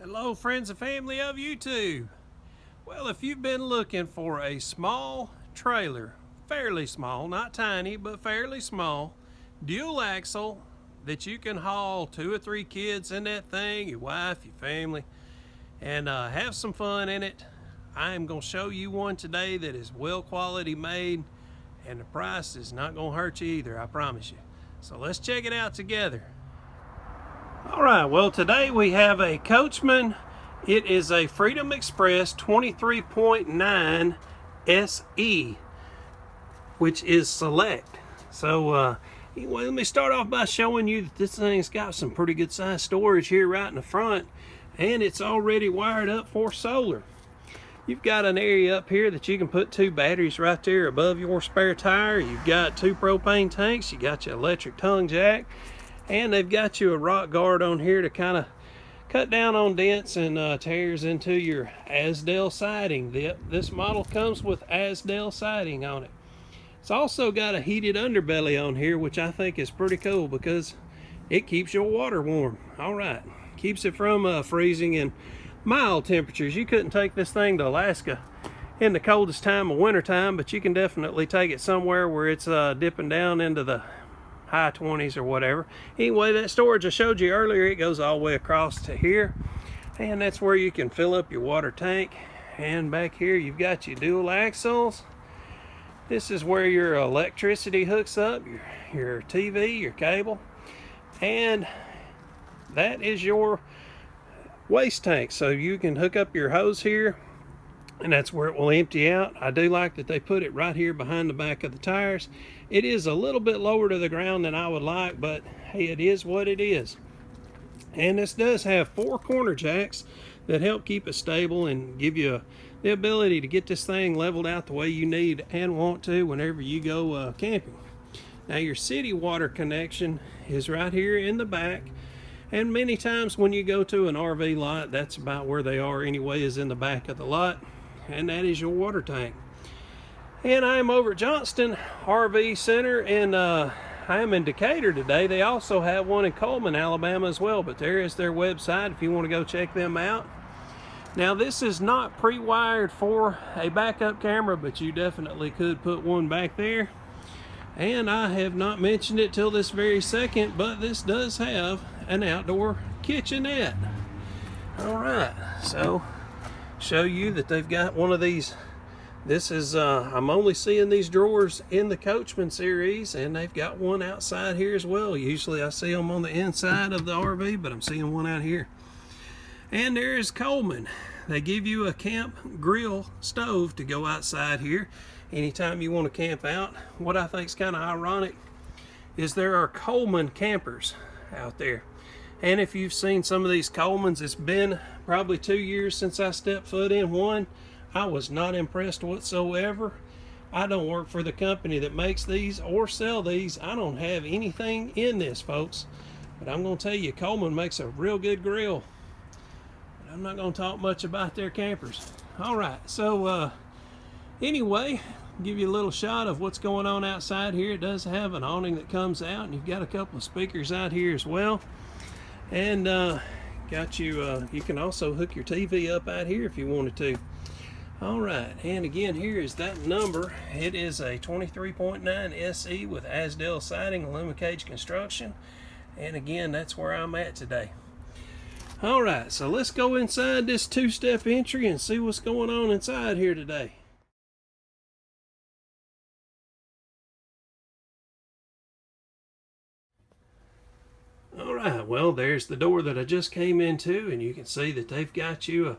Hello friends and family of YouTube. Well, if you've been looking for a small trailer, fairly small, not tiny, but fairly small, dual axle that you can haul 2 or 3 kids in that thing, your wife, your family, and have some fun in it, I am going to show you one today that is well quality made, and the price is not going to hurt you either, I promise you. So let's check it out together. Alright, well today we have a Coachman. It is a Freedom Express 23.9 SE, which is select. So anyway, let me start off by showing you that this thing's got some pretty good size storage here right in the front, and it's already wired up for solar. You've got an area up here that you can put 2 batteries right there above your spare tire. You've got 2 propane tanks. You got your electric tongue jack. And they've got you a rock guard on here to kind of cut down on dents and tears into your Asdel siding. This model comes with Asdel siding on it. It's also got a heated underbelly on here, which I think is pretty cool because it keeps your water warm. Alright, keeps it from freezing in mild temperatures. You couldn't take this thing to Alaska in the coldest time of winter time, but you can definitely take it somewhere where it's dipping down into the high 20s or whatever. Anyway, that storage I showed you earlier, it goes all the way across to here, and that's where you can fill up your water tank. And back here you've got your dual axles. This is where your electricity hooks up, your TV, your cable, and that is your waste tank. So you can hook up your hose here, and that's where it will empty out. I do like that they put it right here behind the back of the tires. It is a little bit lower to the ground than I would like, but hey, it is what it is. And this does have 4 corner jacks that help keep it stable and give you the ability to get this thing leveled out the way you need and want to whenever you go camping. Now your city water connection is right here in the back, and many times when you go to an RV lot, that's about where they are anyway, is in the back of the lot, and that is your water tank. And I'm over at Johnston RV Center, and I am in Decatur today. They also have one in Coleman, Alabama as well, but there is their website if you want to go check them out. Now this is not pre-wired for a backup camera, but you definitely could put one back there. And I have not mentioned it till this very second, but this does have an outdoor kitchenette. Alright, so show you that they've got one of these. This is I'm only seeing these drawers in the Coachman series, and they've got one outside here as well. Usually I see them on the inside of the RV, but I'm seeing one out here. And there is Coleman. They give you a camp grill stove to go outside here anytime you want to camp out. What I think is kind of ironic is there are Coleman campers out there. And if you've seen some of these Colemans, it's been probably 2 years since I stepped foot in one. I was not impressed whatsoever. I don't work for the company that makes these or sell these. I don't have anything in this, folks. But I'm going to tell you, Coleman makes a real good grill. But I'm not going to talk much about their campers. Alright, so anyway, give you a little shot of what's going on outside here. It does have an awning that comes out, and you've got a couple of speakers out here as well. And got you, you can also hook your TV up out here if you wanted to. Alright, and again, here is that number. It is a 23.9 SE with Asdel siding, aluminum cage construction. And again, that's where I'm at today. Alright, so let's go inside this 2-step entry and see what's going on inside here today. Alright, well, there's the door that I just came into, and you can see that they've got you a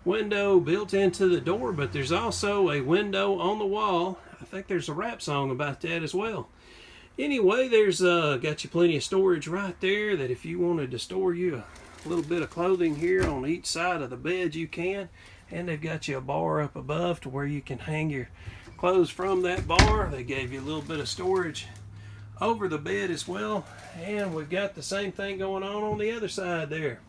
window built into the door, but there's also a window on the wall. I think there's a rap song about that as well. Anyway, there's got you plenty of storage right there, that if you wanted to store you a little bit of clothing here on each side of the bed, you can. And they've got you a bar up above to where you can hang your clothes from that bar. They gave you a little bit of storage over the bed as well, and we've got the same thing going on the other side there.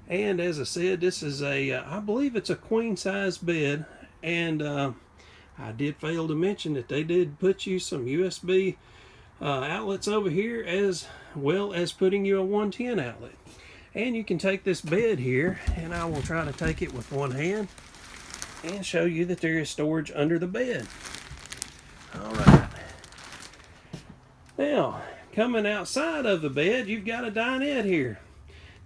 And as I said, this is a I believe it's a queen size bed, and I did fail to mention that they did put you some USB outlets over here, as well as putting you a 110 outlet. And you can take this bed here, and I will try to take it with one hand and show you that there is storage under the bed. All right. Now, coming outside of the bed, you've got a dinette here.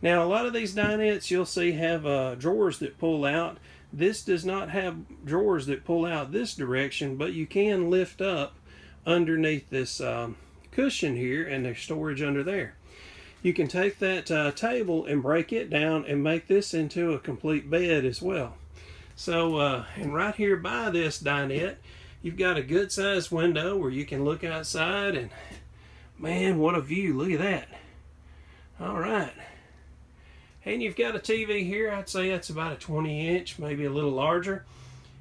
Now, a lot of these dinettes you'll see have drawers that pull out. This does not have drawers that pull out this direction, but you can lift up underneath this cushion here, and there's storage under there. You can take that table and break it down and make this into a complete bed as well. So, and right here by this dinette, you've got a good sized window where you can look outside, and man, what a view. Look at that. All right. And you've got a TV here. I'd say that's about a 20-inch, maybe a little larger.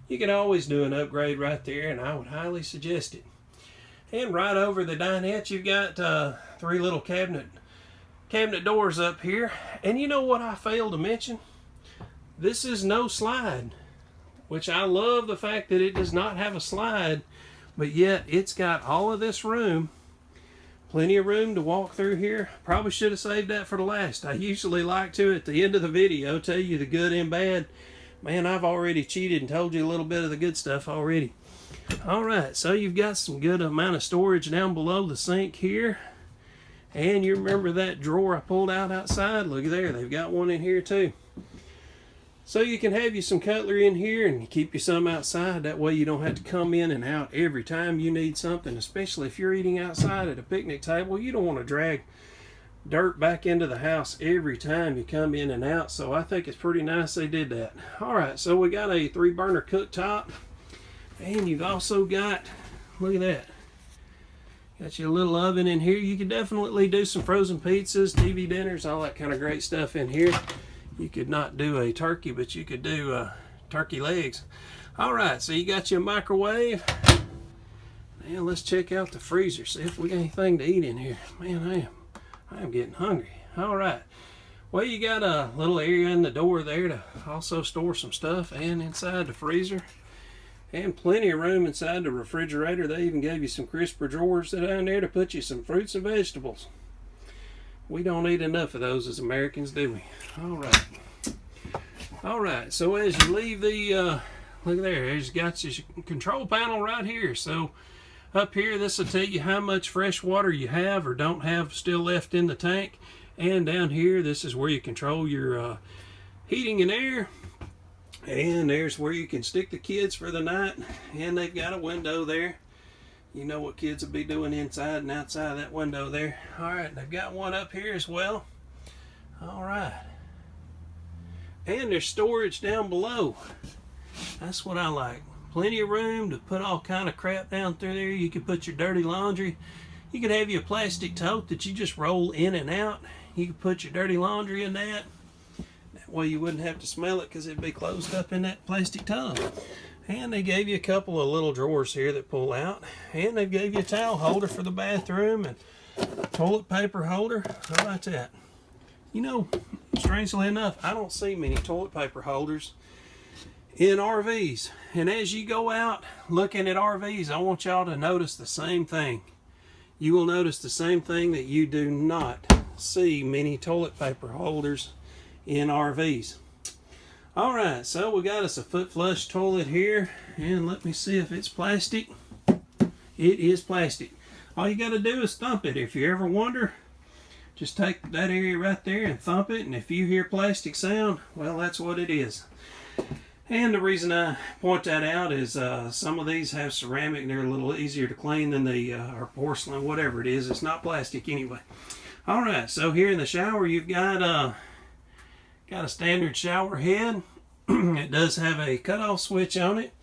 You could always do an upgrade right there, and I would highly suggest it. And right over the dinette, you've got 3 little cabinet doors up here. And you know what I failed to mention? This is no slide, which I love the fact that it does not have a slide, but yet it's got all of this room. Plenty of room to walk through here. Probably should have saved that for the last. I usually like to, at the end of the video, tell you the good and bad. Man, I've already cheated and told you a little bit of the good stuff already. Alright, so you've got some good amount of storage down below the sink here. And you remember that drawer I pulled out outside? Look there, they've got one in here too. So you can have you some cutlery in here and keep you some outside. That way you don't have to come in and out every time you need something, especially if you're eating outside at a picnic table. You don't want to drag dirt back into the house every time you come in and out. So I think it's pretty nice they did that. Alright, so we got a 3-burner cooktop. And you've also got, look at that. Got your little oven in here. You could definitely do some frozen pizzas, TV dinners, all that kind of great stuff in here. You could not do a turkey, but you could do turkey legs. Alright, so you got your microwave. Now let's check out the freezer, see if we got anything to eat in here. Man, I am getting hungry. Alright, well, you got a little area in the door there to also store some stuff, and inside the freezer. And plenty of room inside the refrigerator. They even gave you some crisper drawers down there to put you some fruits and vegetables. We don't eat enough of those as Americans, do we? Alright. Alright, so as you leave the, look there, there's got your control panel right here. So up here, this will tell you how much fresh water you have or don't have still left in the tank. And down here, this is where you control your heating and air. And there's where you can stick the kids for the night. And they've got a window there. You know what kids will be doing inside and outside that window there. Alright, they've got one up here as well. Alright. And there's storage down below. That's what I like. Plenty of room to put all kind of crap down through there. You could put your dirty laundry. You could have your plastic tote that you just roll in and out. You could put your dirty laundry in that. That way you wouldn't have to smell it because it'd be closed up in that plastic tub. And they gave you a couple of little drawers here that pull out. And they gave you a towel holder for the bathroom and a toilet paper holder. How about that? You know, strangely enough, I don't see many toilet paper holders in RVs. And as you go out looking at RVs, I want y'all to notice the same thing. You will notice the same thing, that you do not see many toilet paper holders in RVs. Alright, so we got us a foot flush toilet here, and let me see if it's plastic. It is plastic. All you got to do is thump it. If you ever wonder, just take that area right there and thump it, and if you hear plastic sound, well, that's what it is. And the reason I point that out is some of these have ceramic and they're a little easier to clean than the or porcelain, whatever it is. It's not plastic anyway. Alright, so here in the shower you've got a standard shower head. It does have a cutoff switch on it.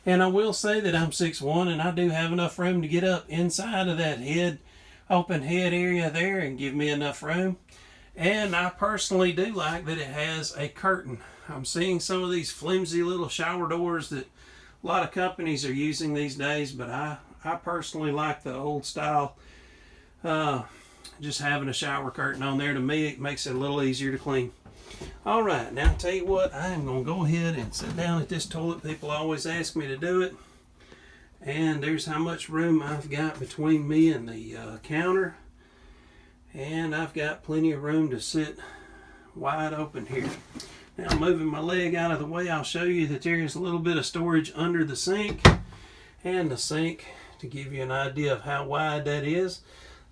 And I will say that I'm 6'1", and I do have enough room to get up inside of that head, open head area there, and give me enough room. And I personally do like that it has a curtain. I'm seeing some of these flimsy little shower doors that a lot of companies are using these days, but I personally like the old style. Just having a shower curtain on there, to me, it makes it a little easier to clean. Alright, now I'll tell you what, I am going to go ahead and sit down at this toilet. People always ask me to do it. And there's how much room I've got between me and the counter. And I've got plenty of room to sit wide open here. Now, moving my leg out of the way, I'll show you that there is a little bit of storage under the sink, and the sink, to give you an idea of how wide that is,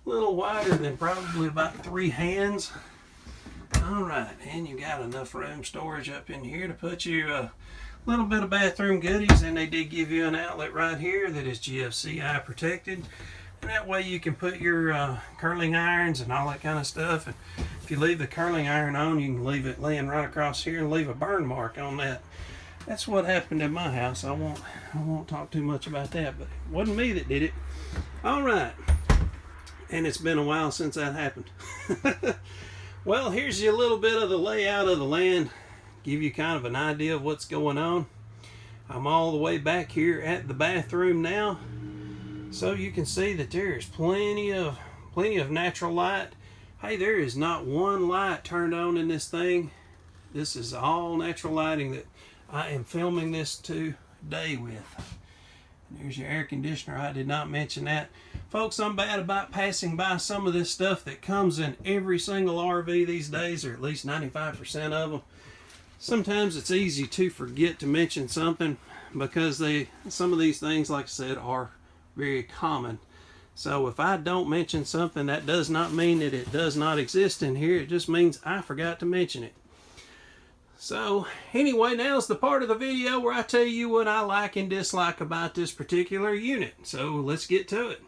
a little wider than probably about 3 hands. All right, and you got enough room storage up in here to put you a little bit of bathroom goodies, and they did give you an outlet right here that is GFCI protected, and that way you can put your curling irons and all that kind of stuff. And if you leave the curling iron on, you can leave it laying right across here and leave a burn mark on that. That's what happened in my house. I won't talk too much about that, but it wasn't me that did it. All right, and it's been a while since that happened. Well, here's a little bit of the layout of the land, give you kind of an idea of what's going on. I'm all the way back here at the bathroom now, so you can see that there is plenty of natural light. Hey, there is not one light turned on in this thing. This is all natural lighting that I am filming this today with. There's your air conditioner. I did not mention that. Folks, I'm bad about passing by some of this stuff that comes in every single RV these days, or at least 95% of them. Sometimes it's easy to forget to mention something because some of these things, like I said, are very common. So if I don't mention something, that does not mean that it does not exist in here. It just means I forgot to mention it. So anyway, now's the part of the video where I tell you what I like and dislike about this particular unit. So let's get to it.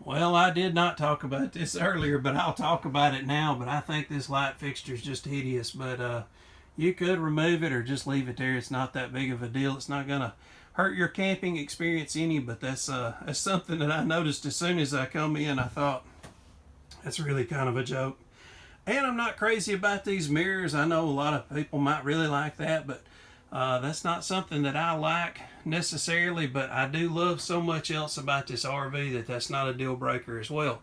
Well, I did not talk about this earlier, but I'll talk about it now. But I think this light fixture is just hideous. But you could remove it or just leave it there. It's not that big of a deal. It's not going to hurt your camping experience any. But that's something that I noticed as soon as I come in. I thought, that's really kind of a joke. And I'm not crazy about these mirrors. I know a lot of people might really like that, but that's not something that I like necessarily, but I do love so much else about this RV that that's not a deal breaker as well.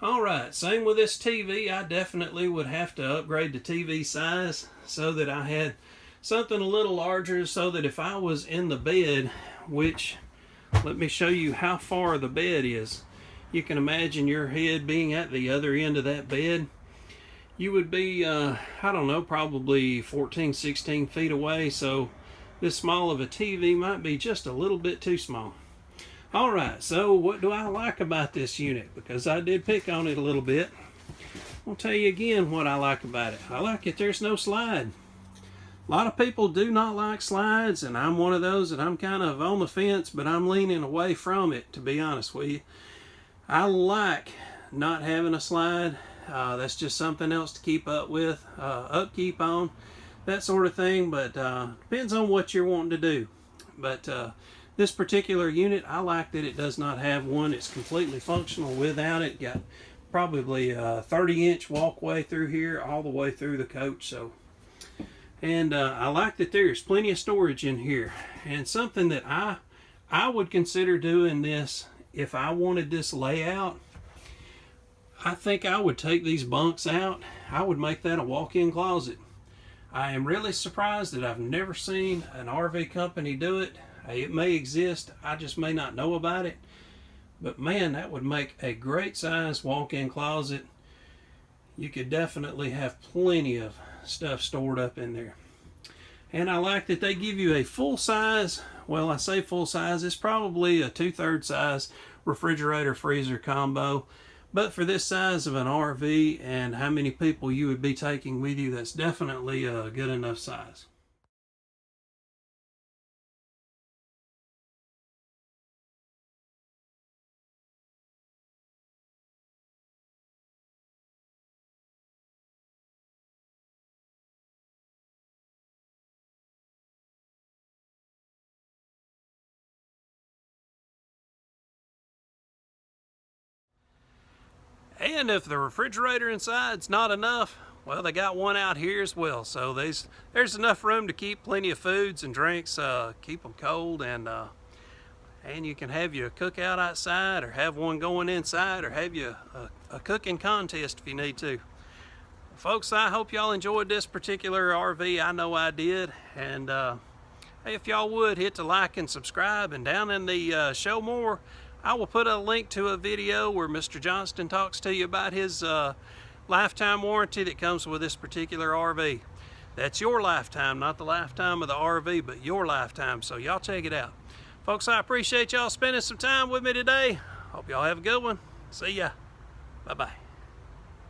All right, same with this TV. I definitely would have to upgrade the TV size so that I had something a little larger, so that if I was in the bed, which, let me show you how far the bed is. You can imagine your head being at the other end of that bed. You would be, I don't know, probably 14, 16 feet away, so this small of a TV might be just a little bit too small. All right, so what do I like about this unit? Because I did pick on it a little bit. I'll tell you again what I like about it. I like it there's no slide. A lot of people do not like slides, and I'm one of those that I'm kind of on the fence, but I'm leaning away from it, to be honest with you. I like not having a slide. That's just something else to keep up with, upkeep on, that sort of thing, but depends on what you're wanting to do. But this particular unit, I like that it does not have one. It's completely functional without it. Got probably a 30-inch walkway through here, all the way through the coach. So, and I like that there's plenty of storage in here. And something that I would consider doing this if I wanted this layout, I think I would take these bunks out. I would make that a walk-in closet. I am really surprised that I've never seen an RV company do it. It may exist, I just may not know about it. But man, that would make a great size walk-in closet. You could definitely have plenty of stuff stored up in there. And I like that they give you a full size, well, I say full size, it's probably a 2/3 size refrigerator freezer combo. But for this size of an RV and how many people you would be taking with you, that's definitely a good enough size. And if the refrigerator inside's not enough, well, they got one out here as well. So there's enough room to keep plenty of foods and drinks, keep them cold, and you can have you a cookout outside, or have one going inside, or have you a cooking contest if you need to. Folks, I hope y'all enjoyed this particular RV. I know I did. And if y'all would, hit the like and subscribe. And down in the show more, I will put a link to a video where Mr. Johnston talks to you about his lifetime warranty that comes with this particular RV. That's your lifetime, not the lifetime of the RV, but your lifetime. So y'all check it out. Folks, I appreciate y'all spending some time with me today. Hope y'all have a good one. See ya. Bye-bye.